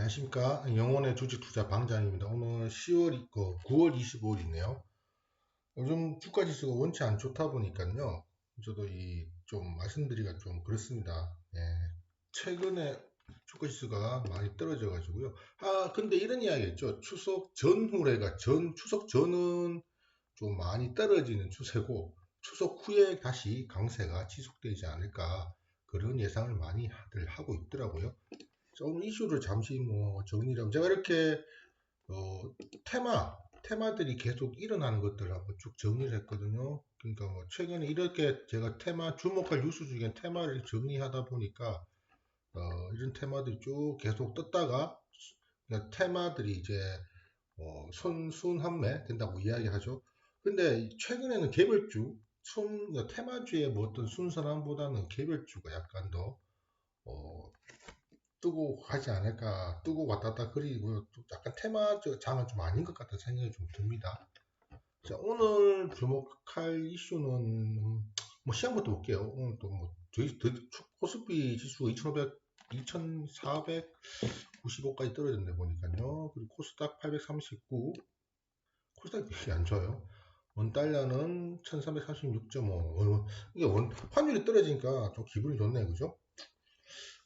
안녕하십니까. 영혼의 주식 투자 방장입니다. 오늘 9월 25일이네요. 요즘 주가 지수가 원치 안 좋다 보니까요. 저도 좀 말씀드리기가 좀 그렇습니다. 예, 최근에 주가 지수가 많이 떨어져 가지고요. 근데 이런 이야기 했죠. 추석 전후래가 추석 전은 좀 많이 떨어지는 추세고 추석 후에 다시 강세가 지속되지 않을까 그런 예상을 많이들 하고 있더라고요. 오늘 이슈를 잠시 정리를 하면 제가 이렇게 테마들이 계속 일어나는 것들을 한번 쭉 정리를 했거든요. 그러니까 최근에 이렇게 제가 주목할 뉴스 중에 테마를 정리하다 보니까 이런 테마들이 쭉 계속 떴다가 그러니까 테마들이 이제 순환매 된다고 이야기하죠. 근데 최근에는 개별주, 그러니까 테마주의 어떤 순서남보다는 개별주가 약간 더 어, 뜨고 하지 않을까, 뜨고 왔다 갔다 그리고 약간 테마적 장은 좀 아닌 것 같다는 생각이 좀 듭니다. 자, 오늘 주목할 이슈는 시장부터 볼게요. 오늘 저희 코스피 지수가 2495까지 떨어졌네 보니까요. 그리고 코스닥 839, 코스닥이 안 좋아요. 원달러는 1336.5. 이게 환율이 떨어지니까 좀 기분이 좋네, 그죠?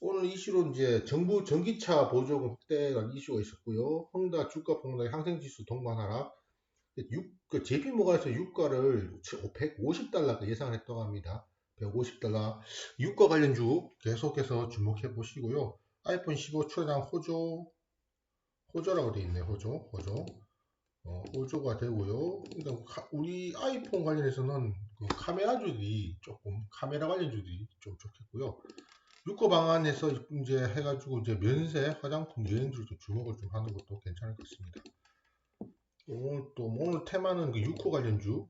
오늘 이슈로 이제 정부 전기차 보조금 확대라는 이슈가 있었고요. 헝다 주가 폭락, 항생지수 동반 하락. JP모건에서 유가를 150달러 예상을 했다고 합니다. 150달러. 유가 관련주 계속해서 주목해 보시고요. 아이폰 15 출하량 호조라고 되어 있네요. 호조가 되고요. 그러니까 우리 아이폰 관련해서는 그 카메라 관련주들이 좀 좋겠고요. 유가 방안에서 이제 해가지고 이제 면세, 화장품, 여행주도 주목을 좀 하는 것도 괜찮을 것 같습니다. 오늘 테마는 그 유코 관련주,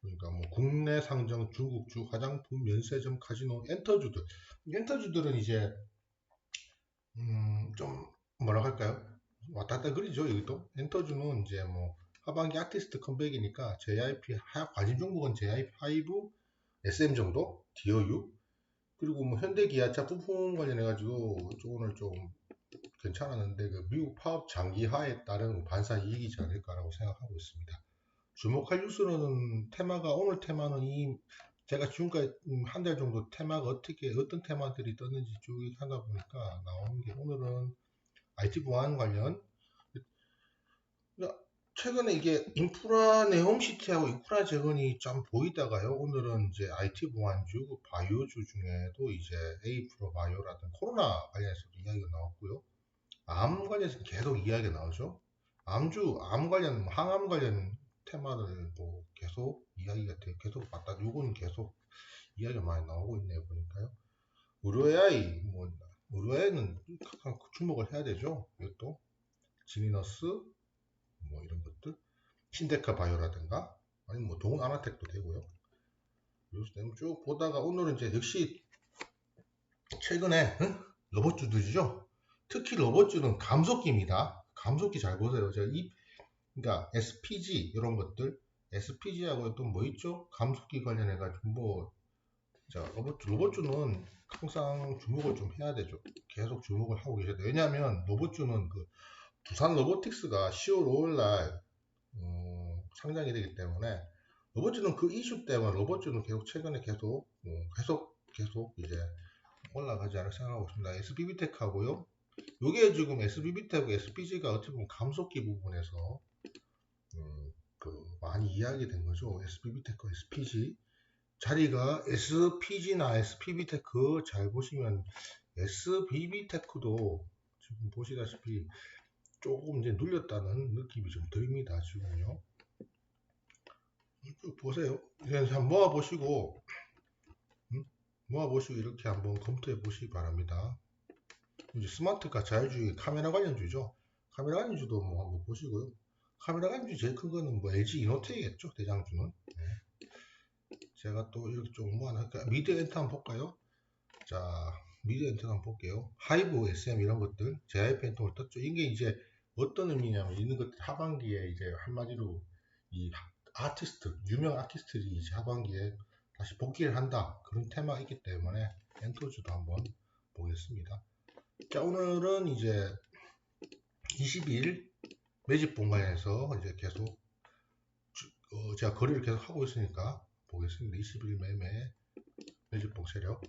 그러니까 국내 상장 중국주, 화장품, 면세점, 카지노, 엔터주들은 이제 좀 뭐라 할까요? 왔다 갔다 그리죠. 여기도 엔터주는 이제 하반기 아티스트 컴백이니까 JYP 관심 종목은 JYP5, SM 정도, 디어유 그리고 현대기아차 부품 관련해가지고 오늘 좀 괜찮았는데 그 미국 파업 장기화에 따른 반사 이익이지 않을까라고 생각하고 있습니다. 주목할 뉴스는 오늘 테마는 제가 지금까지 한 달 정도 테마가 어떤 테마들이 떴는지 쭉 하다 보니까 나오는 게 오늘은 IT 보안 관련 최근에 이게 인프라 네옴시티하고 인프라 재건이 좀 보이다가요. 오늘은 이제 IT 보안주, 바이오주 중에도 이제 에이프로 바이오라든 코로나 관련해서도 이야기가 나왔고요. 암 관련해서 계속 이야기가 나오죠. 암 관련, 항암 관련 테마를 계속 이야기가 계속 맞다. 요거는 계속 이야기가 많이 나오고 있네요. 보니까요. 의료 AI, 의료 AI는 주목을 해야 되죠. 이것도. 지니너스, 이런 것들. 신데카 바이오라든가, 아니면 동은 아나텍도 되고요. 그래서 쭉 보다가 오늘은 이제 역시 최근에, 로봇주들이죠. 특히 로봇주는 감속기입니다. 감속기 잘 보세요. 그러니까 SPG 이런 것들 SPG하고 또 뭐 있죠? 감속기 관련해가지고 로봇주는 항상 주목을 좀 해야 되죠. 계속 주목을 하고 계셔야 돼요. 왜냐하면 로봇주는 그 두산 로보틱스가 10월 5일날 상장이 되기 때문에 로봇주는 그 이슈 때문에 로봇주는 최근에 계속 이제 올라가지 않을 생각하고 있습니다. SBB텍 하고요. 요게 지금 SBB텍하고 SPG가 어떻게 보면 감속기 부분에서 많이 이야기된 거죠. SBB테크, SPG 자리가 SPG나 SPB테크 잘 보시면 SBB테크도 지금 보시다시피 조금 이제 눌렸다는 느낌이 좀 듭니다. 지금요. 보세요. 한번 모아보시고 이렇게 한번 검토해 보시기 바랍니다. 이제 스마트카 자율주의 카메라 관련주죠. 카메라 관련주도 한번 보시고요. 카메라 관련주 제일 큰 거는 LG 이노텍이겠죠. 대장주는. 네. 제가 또 이렇게 좀 모아놓을까요? 미드엔터 한번 볼까요? 자, 미드엔터 한번 볼게요. 하이브, SM 이런 것들, JYP 엔터를 떴죠. 이게 이제 어떤 의미냐면 이런 것들 하반기에 이제 한마디로 이 유명 아티스트들이 이제 하반기에 다시 복귀를 한다. 그런 테마가 있기 때문에 엔터주도 한번 보겠습니다. 자, 오늘은 이제 20일 매집 공간에서 이제 계속 제가 거래를 계속 하고 있으니까 보겠습니다. 20일 매집봉 세력.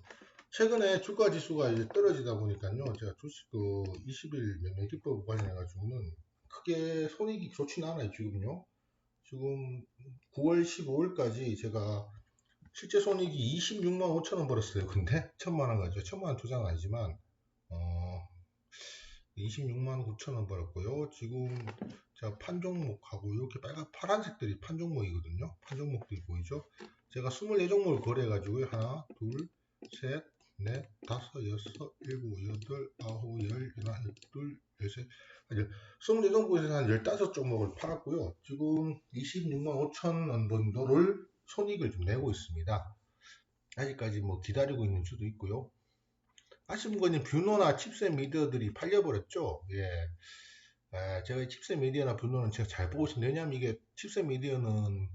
최근에 주가 지수가 이제 떨어지다 보니까요. 제가 주식 20일 매매 기법 관련해 가지고는 크게 손익이 좋지는 않아요. 지금요. 지금 9월 15일까지 제가 실제 손익이 26만 5천 원 벌었어요. 근데 1,000만 원 가죠. 1,000만 원 투자는 아니지만 26만 9천 원 벌었고요. 지금 제가 판 종목하고 이렇게 파란색들이 판 종목이거든요. 판 종목들이 보이죠? 제가 24종목을 거래해가지고요. 하나, 둘, 셋, 넷, 다섯, 여섯, 일곱, 여덟, 아홉, 열, 하나, 둘, 열셋, 24종목에서 한 15종목을 팔았고요. 지금 26만 5천 원 정도를 손익을 좀 내고 있습니다. 아직까지 뭐 기다리고 있는 수도 있고요. 아시는 거는 뷰노나 칩셋 미디어들이 팔려버렸죠. 예. 제가 칩셋 미디어나 뷰노는 제가 잘 보고 있습니다. 왜냐하면 이게 칩셋 미디어는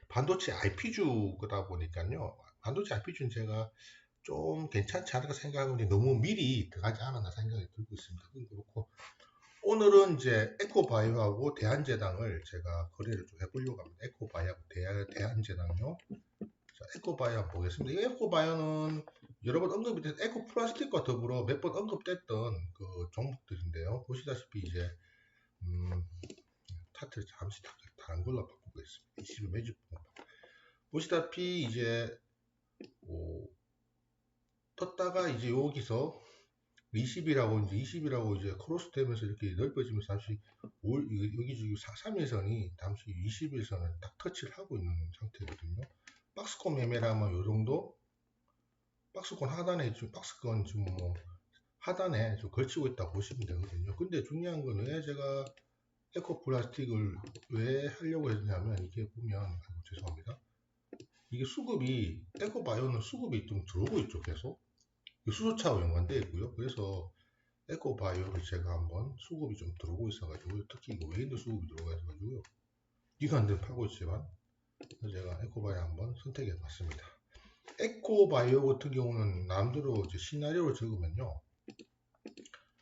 반도체 IP주다 보니까요. 반도체 IP주는 제가 좀 괜찮지 않을까 생각하는데 너무 미리 들어가지 않았나 생각이 들고 있습니다. 그렇고 오늘은 이제 에코바이오하고 대한제당을 제가 거래를 좀 해보려고 합니다. 에코바이오하고 대한제당요. 자, 에코바이오 한번 보겠습니다. 이 에코바이오는 여러 번 언급이 된 에코플라스틱과 더불어 몇 번 언급됐던 그 종목들인데요. 보시다시피 이제 차트를 잠시 다른 걸로 바꾸겠습니다. 20일 매집 보시다시피 이제 떴다가 이제 여기서 20이라고 이제 크로스 되면서 이렇게 넓어지면서 잠시 여기 지금 3일선이 잠시 20일선을 딱 터치를 하고 있는 상태거든요. 박스권 매매라면 요 정도 박스권 하단에 지금 박스권 지금 뭐 하단에 좀 걸치고 있다고 보시면 되거든요. 근데 중요한 거는 왜 제가 에코플라스틱을 왜 하려고 했냐면 이게 보면 죄송합니다. 이게 수급이 에코바이오는 수급이 좀 들어오고 있죠. 계속 수소차와 연관되어 있고요. 그래서 에코바이오를 제가 한번 수급이 좀 들어오고 있어가지고 특히 이거 외인도 수급이 들어오고 있어가지고요. 기관들 팔고 있지만 제가 에코바이오 한번 선택해 봤습니다. 에코바이오 같은 경우는 남대로 이제 시나리오를 적으면요.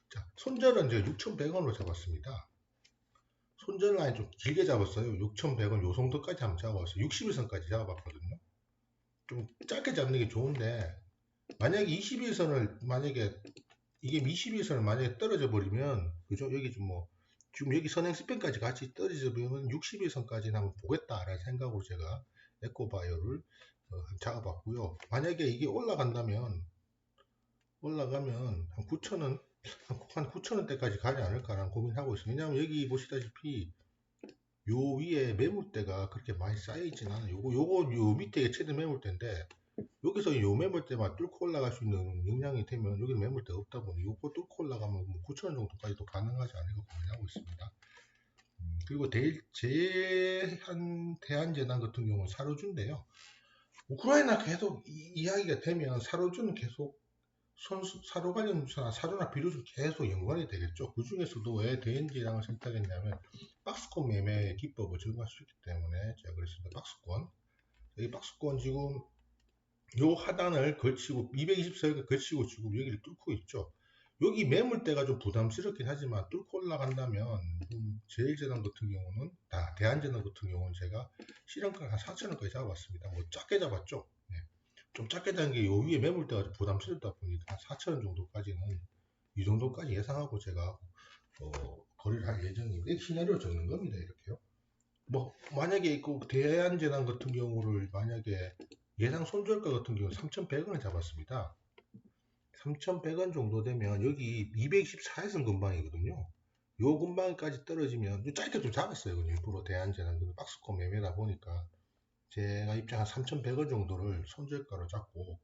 자, 손절은 이제 6,100원으로 잡았습니다. 손절 라인 좀 길게 잡았어요. 6,100원 요 정도까지 한번 잡았어요. 60일선까지 잡아봤거든요. 좀 짧게 잡는 게 좋은데 만약에 21선을 만약에 이게 21선을 만약에 떨어져 버리면 그죠? 여기 좀 뭐 지금 여기 선행 스팬까지 같이 떨어져 버리면 61선까지는 한번 보겠다라는 생각으로 제가 에코바이오를 잡아봤고요. 만약에 이게 올라가면 한 9,000원 한 9,000원대까지 가지 않을까라는 고민하고 있습니다. 왜냐하면 여기 보시다시피 요 위에 매물대가 그렇게 많이 쌓여있진 않아요. 요 밑에 최대 매물대인데 여기서 요 매물대만 뚫고 올라갈 수 있는 역량이 되면 여기는 매물대 없다 보니 요거 뚫고 올라가면 뭐 9,000원 정도까지도 가능하지 않을까 고민하고 있습니다. 그리고 대한제당 같은 경우는 사료주인데요. 우크라이나 계속 이야기가 되면 사료주는 계속 사료 관련 사료나 비료주 계속 연관이 되겠죠. 그 중에서도 왜 대인지랑을 선택했냐면 박스권 매매 기법을 적용할 수 있기 때문에 제가 그랬습니다. 박스권. 이 박스권 지금 요 하단을 걸치고 224가 걸치고 지금 여기를 뚫고 있죠. 여기 매물대가 좀 부담스럽긴 하지만 뚫고 올라간다면 제일제당 같은 경우는 대한제당 같은 경우는 제가 실현가를 한 4,000원까지 잡아봤습니다. 뭐 작게 잡았죠. 네. 좀 작게 잡은 게 요 위에 매물대가 좀 부담스럽다 보니까 4,000원 정도까지는 이 정도까지 예상하고 제가 거래를 할 예정인데 시나리오 적는 겁니다. 이렇게요. 뭐 만약에 그 대한제당 같은 경우를 만약에 예상 손절가 같은 경우는 3,100원을 잡았습니다. 3,100원 정도 되면 여기 224에선 근방이거든요. 요 근방까지 떨어지면 짧게 좀 잡았어요. 일부러 대한제당 박스권 매매다 보니까 제가 입장한 3,100원 정도를 손절가로 잡고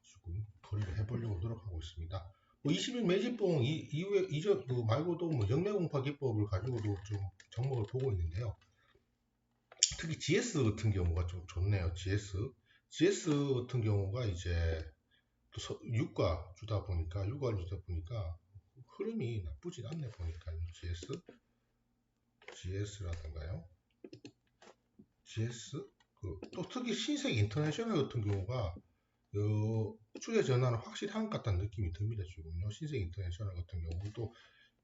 지금 거래를 해보려고 노력하고 있습니다. 뭐 20일 매집봉 이후에 그 말고도 뭐 영매공파 기법을 가지고도 좀 종목을 보고 있는데요. 특히 GS 같은 경우가 좀 좋네요. GS 같은 경우가 이제 또 유가 주다 보니까 흐름이 나쁘진 않네 보니까 GS라든가요. GS 또 특히 신세계 인터내셔널 같은 경우가 추세 전환은 확실히 한 것 같다는 느낌이 듭니다. 지금요. 신생 인터내셔널 같은 경우도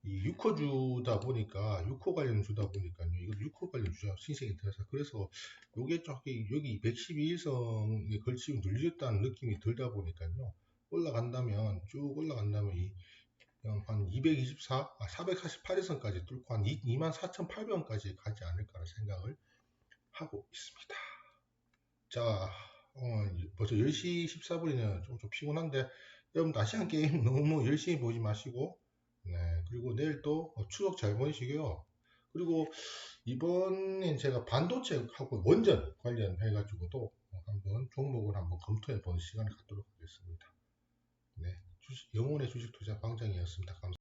이 6호 주다 보니까 6호 관련 주다 보니까요. 이거 6호 관련 주죠. 신생 인터내셔널. 그래서 요게 저기 여기 112일선에 걸치고 눌렸다는 느낌이 들다 보니까요. 올라간다면 쭉 올라간다면 한 224, 448일선까지 뚫고 한 24,800원까지 가지 않을까라는 생각을 하고 있습니다. 자, 벌써 10시 14분이면 좀 피곤한데, 여러분, 아시안 게임 너무 열심히 보지 마시고, 네, 그리고 내일 또 추석 잘 보내시고요. 그리고 이번엔 제가 반도체하고 원전 관련해가지고도 한번 종목을 한번 검토해 보는 시간을 갖도록 하겠습니다. 네, 영혼의 주식 투자 방장이었습니다. 감사합니다.